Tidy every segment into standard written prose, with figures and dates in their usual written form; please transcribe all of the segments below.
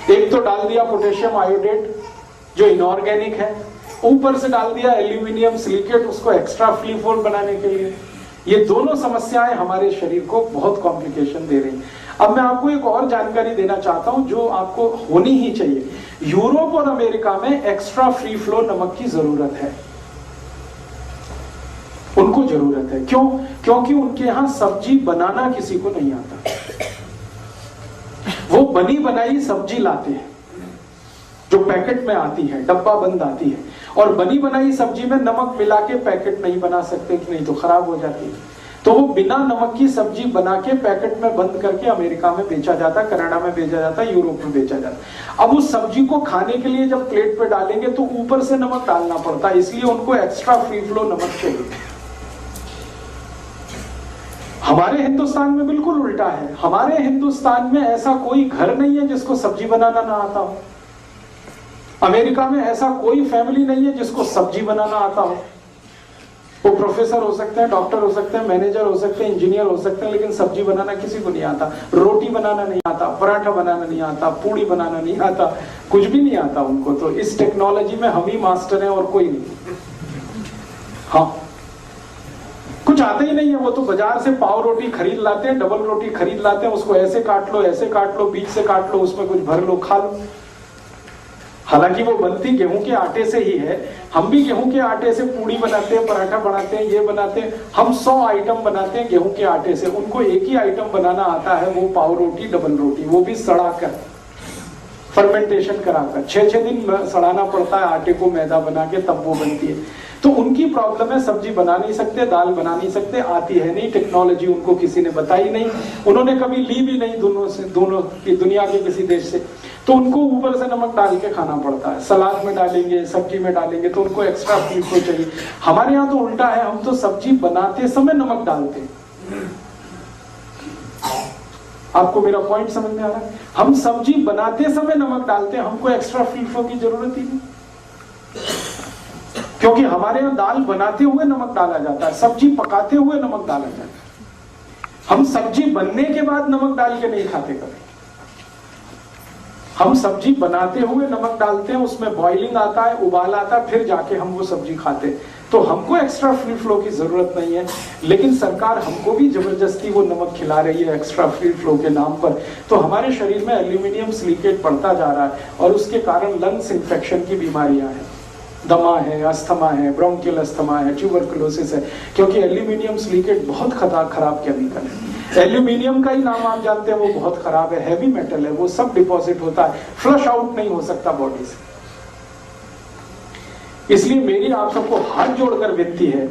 एक तो डाल दिया पोटेशियम आयोडेट जो इनऑर्गेनिक है, ऊपर से डाल दिया एल्यूमिनियम सिलिकेट उसको एक्स्ट्रा फ्लीफोल बनाने के लिए। ये दोनों समस्याएं हमारे शरीर को बहुत कॉम्प्लिकेशन दे रही हैं। अब मैं आपको एक और जानकारी देना चाहता हूं जो आपको होनी ही चाहिए। यूरोप और अमेरिका में एक्स्ट्रा फ्री फ्लो नमक की जरूरत है, उनको जरूरत है। क्यों? क्योंकि उनके यहां सब्जी बनाना किसी को नहीं आता। वो बनी बनाई सब्जी लाते हैं जो पैकेट में आती है, डब्बा बंद आती है, और बनी बनाई सब्जी में नमक मिला के पैकेट नहीं बना सकते कि नहीं तो खराब हो जाती है। तो वो बिना नमक की सब्जी बना के पैकेट में बंद करके अमेरिका में बेचा जाता, कनाडा में बेचा जाता, यूरोप में बेचा जाता। अब उस सब्जी को खाने के लिए जब प्लेट पे डालेंगे तो ऊपर से नमक डालना पड़ता है, इसलिए उनको एक्स्ट्रा फ्री फ्लो नमक चाहिए। हमारे हिंदुस्तान में बिल्कुल उल्टा है। हमारे हिंदुस्तान में ऐसा कोई घर नहीं है जिसको सब्जी बनाना ना आता हो। अमेरिका में ऐसा कोई फैमिली नहीं है जिसको सब्जी बनाना आता हो। वो प्रोफेसर हो सकते हैं, डॉक्टर हो सकते हैं, मैनेजर हो सकते हैं, इंजीनियर हो सकते हैं, लेकिन सब्जी बनाना किसी को नहीं आता। रोटी बनाना नहीं आता, पराठा बनाना नहीं आता, पूड़ी बनाना नहीं आता, कुछ भी नहीं आता उनको। तो इस टेक्नोलॉजी में हम ही मास्टर हैं और कोई नहीं। हाँ, कुछ आता ही नहीं है। वो तो बाजार से पाव रोटी खरीद लाते हैं, डबल रोटी खरीद लाते हैं, उसको ऐसे काट लो, ऐसे काट लो, बीच से काट लो, उसमें कुछ भर लो, खा लो। हालांकि वो बनती गेहूं के आटे से ही है। हम भी गेहूं के आटे से पूड़ी बनाते हैं, पराठा बनाते हैं, ये बनाते हैं। हम 100 आइटम बनाते हैं गेहूं के आटे से। उनको एक ही आइटम बनाना आता है, वो पाव रोटी, डबल रोटी, वो भी सड़ाकर, फर्मेंटेशन कराकर 6-6 दिन सड़ाना पड़ता है आटे को, मैदा बना के, तब वो बनती है। तो उनकी प्रॉब्लम है, सब्जी बना नहीं सकते, दाल बना नहीं सकते, आती है नहीं, टेक्नोलॉजी उनको किसी ने बताई नहीं, उन्होंने कभी ली भी नहीं दोनों की दुनिया के किसी देश से। तो उनको ऊपर से नमक डाल के खाना पड़ता है। सलाद में डालेंगे, सब्जी में डालेंगे तो उनको एक्स्ट्रा फ्लेवर चाहिए। हमारे यहाँ तो उल्टा है, हम तो सब्जी बनाते समय नमक डालते हैं। आपको मेरा पॉइंट समझ में आ रहा है? हम सब्जी बनाते समय नमक डालते हैं, हमको एक्स्ट्रा फ्लेवर की जरूरत ही नहीं, क्योंकि हमारे यहाँ दाल बनाते हुए नमक डाला जाता है, सब्जी पकाते हुए नमक डाला जाता है। हम सब्जी बनने के बाद नमक डाल के नहीं खाते कभी। हम सब्जी बनाते हुए नमक डालते हैं, उसमें बॉइलिंग आता है, उबाल आता है, फिर जाके हम वो सब्जी खाते हैं। तो हमको एक्स्ट्रा फ्री फ्लो की जरूरत नहीं है, लेकिन सरकार हमको भी जबरदस्ती वो नमक खिला रही है एक्स्ट्रा फ्री फ्लो के नाम पर। तो हमारे शरीर में एल्यूमिनियम सिलिकेट बढ़ता जा रहा है और उसके कारण लंग्स इन्फेक्शन की बीमारियां हैं, दमा है, अस्थमा है, ब्रोंकियल अस्थमा है, ट्यूबरकुलोसिस है, क्योंकि एल्यूमिनियम सिलिकेट बहुत खराब केमिकल है। एल्यूमिनियम का ही नाम आप जानते हैं, वो बहुत खराब है, हैवी मेटल है, वो सब डिपॉजिट होता है, फ्लश आउट नहीं हो सकता बॉडी से। इसलिए मेरी आप सबको हाथ जोड़कर विनती है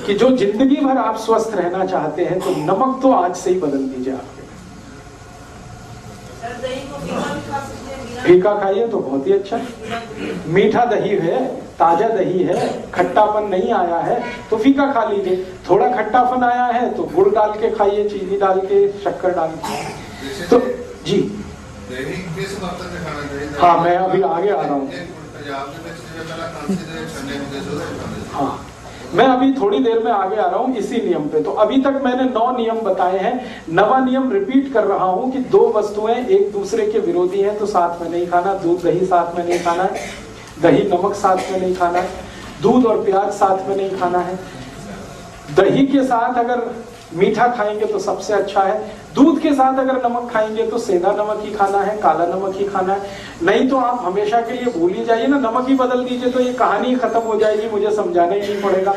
कि जो जिंदगी भर आप स्वस्थ रहना चाहते हैं तो नमक तो आज से ही बदल दीजिए। आपके फीका खाइए तो बहुत ही अच्छा है। मीठा दही है, ताजा दही है, खट्टापन नहीं आया है तो फीका खा लीजिए। थोड़ा खट्टापन आया है तो गुड़ डाल के खाइए, चीनी डाल के, शक्कर डाल के। तो जी हाँ, मैं अभी आगे आ रहा हूँ। हाँ, मैं अभी थोड़ी देर में आगे आ रहा हूँ इसी नियम पे। तो अभी तक मैंने 9 नियम बताए हैं। 9वां नियम रिपीट कर रहा हूँ कि 2 वस्तुएं एक दूसरे के विरोधी हैं तो साथ में नहीं खाना। दूध दही साथ में नहीं खाना है, दही नमक साथ में नहीं खाना है, दूध और प्याज साथ में नहीं खाना है। दही के साथ अगर मीठा खाएंगे तो सबसे अच्छा है, दूध के साथ अगर नमक खाएंगे तो सेंधा नमक ही खाना है, काला नमक ही खाना है। नहीं तो आप हमेशा के लिए भूल ही जाइए ना, नमक ही बदल दीजिए तो ये कहानी खत्म हो जाएगी, मुझे समझाना ही नहीं पड़ेगा।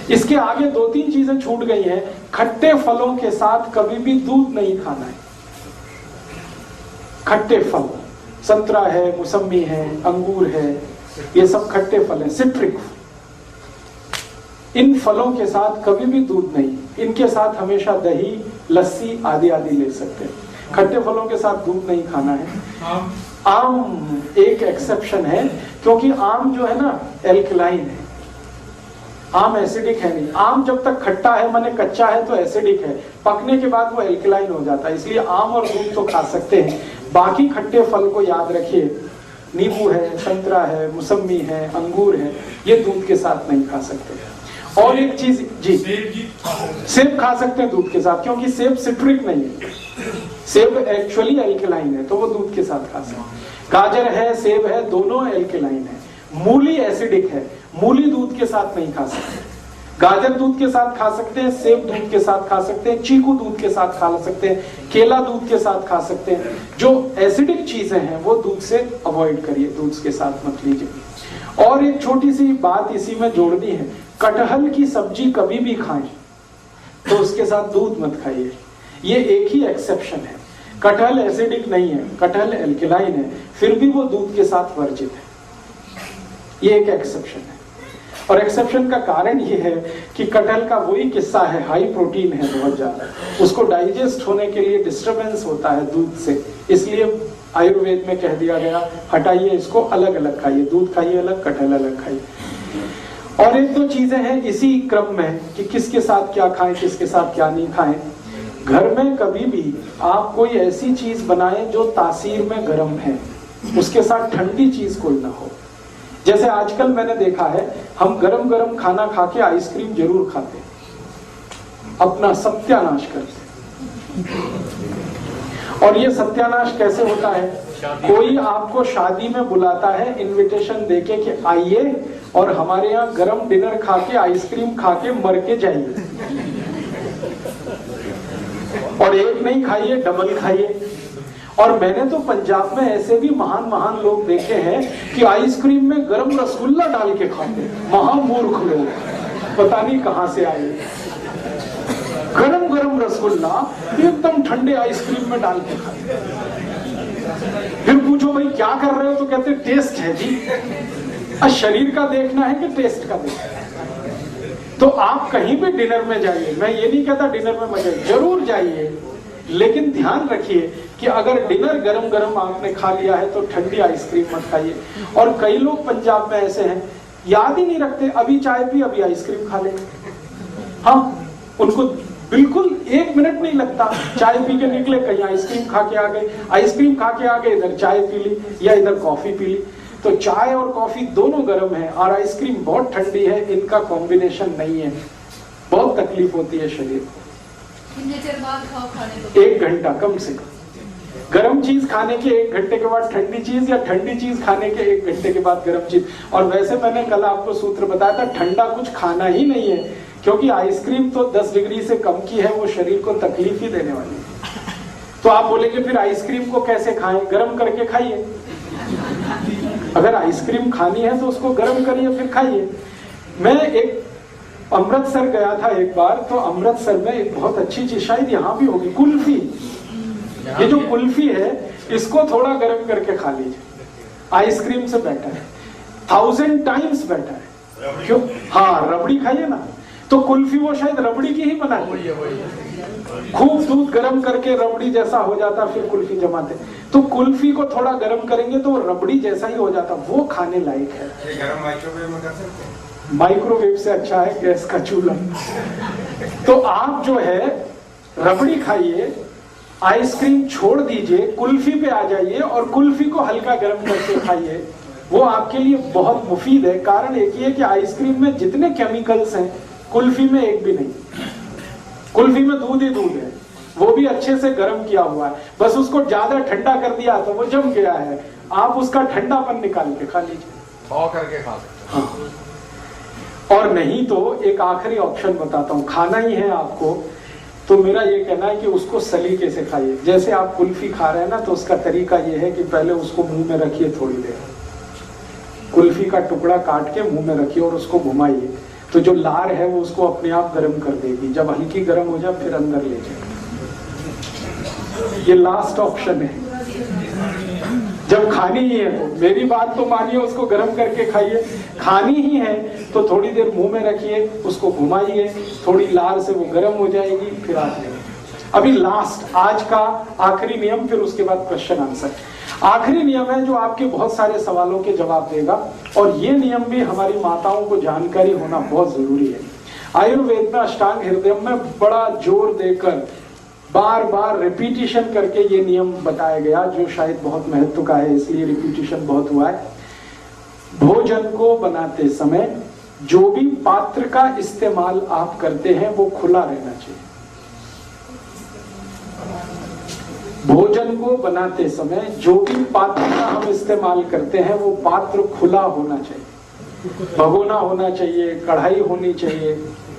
इसके आगे 2-3 चीजें छूट गई हैं। खट्टे फलों के साथ कभी भी दूध नहीं खाना है। खट्टे फल, संतरा है, मौसम्मी है, अंगूर है, ये सब खट्टे फल हैं, सिट्रिक। इन फलों के साथ कभी भी दूध नहीं, इनके साथ हमेशा दही, लस्सी आदि आदि ले सकते हैं। खट्टे फलों के साथ दूध नहीं खाना है। आम एक एक्सेप्शन है, क्योंकि आम जो है ना एल्कलाइन है, आम एसिडिक है नहीं। आम जब तक खट्टा है माने कच्चा है तो एसिडिक है, पकने के बाद वो एल्कलाइन हो जाता है। इसलिए आम और दूध तो खा सकते हैं। बाकी खट्टे फल को याद रखिए, नींबू है, संतरा है, मौसम्मी है, अंगूर है, ये दूध के साथ नहीं खा सकते। और एक चीज जी, सेब खा सकते हैं दूध के साथ, क्योंकि सेब सिट्रिक नहीं है। सेब एक्चुअली एल्केलाइन है तो वो दूध के साथ खा सकते हैं। गाजर है, सेब है, दोनों एल्केलाइन है। मूली एसिडिक है, मूली दूध के साथ नहीं खा सकते। गाजर दूध के साथ खा सकते हैं, सेब दूध के साथ खा सकते हैं, चीकू दूध के साथ खा सकते हैं, केला दूध के साथ खा सकते हैं। जो एसिडिक चीजें हैं वो दूध से अवॉइड करिए, दूध के साथ मत लीजिए। और एक छोटी सी बात इसी में जोड़नी है, कटहल की सब्जी कभी भी खाएं तो उसके साथ दूध मत खाइए। ये एक ही एक्सेप्शन है, कटहल एसिडिक नहीं है, कटहल एल्केलाइन है, फिर भी वो दूध के साथ वर्जित है। ये एक एक्सेप्शन है। और एक्सेप्शन का कारण ये है कि कटहल का वही किस्सा है, हाई प्रोटीन है बहुत ज्यादा, उसको डाइजेस्ट होने के लिए डिस्टरबेंस होता है दूध से, इसलिए आयुर्वेद में कह दिया गया हटाइए इसको, अलग अलग खाइए, दूध खाइए अलग, कटहल अलग खाइए। और एक दो चीजें हैं इसी क्रम में कि किसके साथ क्या खाएं, किसके साथ क्या नहीं खाएं। घर में कभी भी आप कोई ऐसी चीज बनाएं जो तासीर में गर्म है, उसके साथ ठंडी चीज कोई ना हो। जैसे आजकल मैंने देखा है, हम गरम गरम खाना खा के आइसक्रीम जरूर खाते हैं, अपना सत्यानाश करते हैं। और ये सत्यानाश कैसे होता है? कोई आपको शादी में बुलाता है इनविटेशन देके कि आइए और हमारे यहाँ गरम डिनर खा के आइसक्रीम खा के मर के जाइए, और एक नहीं खाइए, डबल खाइए। और मैंने तो पंजाब में ऐसे भी महान महान लोग देखे हैं कि आइसक्रीम में गरम रसगुल्ला डाल के खाते, महामूर्ख लोग, पता नहीं कहां से आए। गरम गरम रसगुल्ला एकदम ठंडे आइसक्रीम में डाल के खाते। फिर पूछो भाई क्या कर रहे हो, तो कहते टेस्ट है जी। शरीर का देखना है कि टेस्ट का देखना है? तो आप कहीं भी डिनर में जाइए, मैं ये नहीं कहता डिनर में मजे, जरूर जाइए, लेकिन ध्यान रखिए कि अगर डिनर गरम गरम आपने खा लिया है तो ठंडी आइसक्रीम मत खाइए। और कई लोग पंजाब में ऐसे हैं, याद ही नहीं रखते, अभी चाय पी अभी आइसक्रीम खा लेंगे। हाँ, उनको बिल्कुल एक मिनट नहीं लगता, चाय पी के निकले कहीं आइसक्रीम खा के आ गए, आइसक्रीम खा के आ गए इधर चाय पी ली या इधर कॉफी पी ली। तो चाय और कॉफी दोनों गर्म है और आइसक्रीम बहुत ठंडी है, इनका कॉम्बिनेशन नहीं है, बहुत तकलीफ होती है शरीर को। 1 घंटा कम से कम, गर्म चीज खाने के 1 घंटे के बाद ठंडी चीज, या ठंडी चीज खाने के 1 घंटे के बाद गर्म चीज। और वैसे मैंने कल आपको सूत्र बताया था, ठंडा कुछ खाना ही नहीं है, क्योंकि आइसक्रीम तो 10 डिग्री से कम की है, वो शरीर को तकलीफ ही देने वाली है। तो आप बोलेंगे फिर आइसक्रीम को कैसे खाएं? गर्म करके खाइए। अगर आइसक्रीम खानी है तो उसको गर्म करिए फिर खाइए। मैं एक अमृतसर गया था एक बार, तो अमृतसर में एक बहुत अच्छी चीज, शायद यहाँ भी होगी, कुल्फी। ये जो कुल्फी है इसको थोड़ा गर्म करके खा लीजिए, आइसक्रीम से बेटर है, 1000 टाइम्स बेटर है। क्यों? हाँ, रबड़ी खाइए ना, तो कुल्फी वो शायद रबड़ी की ही बनाई, खूब दूध गर्म करके रबड़ी जैसा हो जाता, फिर कुल्फी जमाते। तो कुल्फी को थोड़ा गर्म करेंगे तो रबड़ी जैसा ही हो जाता, वो खाने लायक है। ये गरम माइक्रोवेव में कर सकते हैं? माइक्रोवेव से अच्छा है गैस का चूल्हा। तो आप जो है रबड़ी खाइए, आइसक्रीम छोड़ दीजिए, कुल्फी पे आ जाइए और कुल्फी को हल्का गर्म करके खाइए, वो आपके लिए बहुत मुफीद है। कारण एक ही है कि आइसक्रीम में जितने केमिकल्स हैं कुल्फी में एक भी नहीं। कुल्फी में दूध ही दूध है, वो भी अच्छे से गर्म किया हुआ है, बस उसको ज्यादा ठंडा कर दिया तो वो जम गया है। आप उसका ठंडापन निकाल के खा लीजिए, थॉ करके खा सकते हैं। हाँ। और नहीं तो एक आखिरी ऑप्शन बताता हूँ, खाना ही है आपको, तो मेरा ये कहना है कि उसको सलीके से खाइए। जैसे आप कुल्फी खा रहे हैं ना, तो उसका तरीका ये है कि पहले उसको मुंह में रखिए थोड़ी देर, कुल्फी का टुकड़ा काट के मुंह में रखिए और उसको घुमाइए, तो जो लार है वो उसको अपने आप गर्म कर देगी। जब हल्की गर्म हो जाए फिर अंदर ले जाए। ये लास्ट ऑप्शन है। जब खानी ही है तो मेरी बात तो मानिए, उसको गर्म करके खाइए। खानी ही है तो थोड़ी देर मुंह में रखिए, उसको घुमाइए, थोड़ी लार से वो गर्म हो जाएगी, फिर आप लेंगे। अभी लास्ट, आज का आखिरी नियम, फिर उसके बाद क्वेश्चन आंसर। आखिरी नियम है जो आपके बहुत सारे सवालों के जवाब देगा, और ये नियम भी हमारी माताओं को जानकारी होना बहुत जरूरी है। आयुर्वेद में अष्टांग हृदय में बड़ा जोर देकर बार बार रिपीटिशन करके ये नियम बताया गया, जो शायद बहुत महत्व का है, इसलिए रिपीटिशन बहुत हुआ है। भोजन को बनाते समय जो भी पात्र का इस्तेमाल आप करते हैं वो खुला रहना चाहिए। भोजन को बनाते समय जो भी पात्र का हम इस्तेमाल करते हैं वो पात्र खुला होना चाहिए, भगोना होना चाहिए, कढ़ाई होनी चाहिए,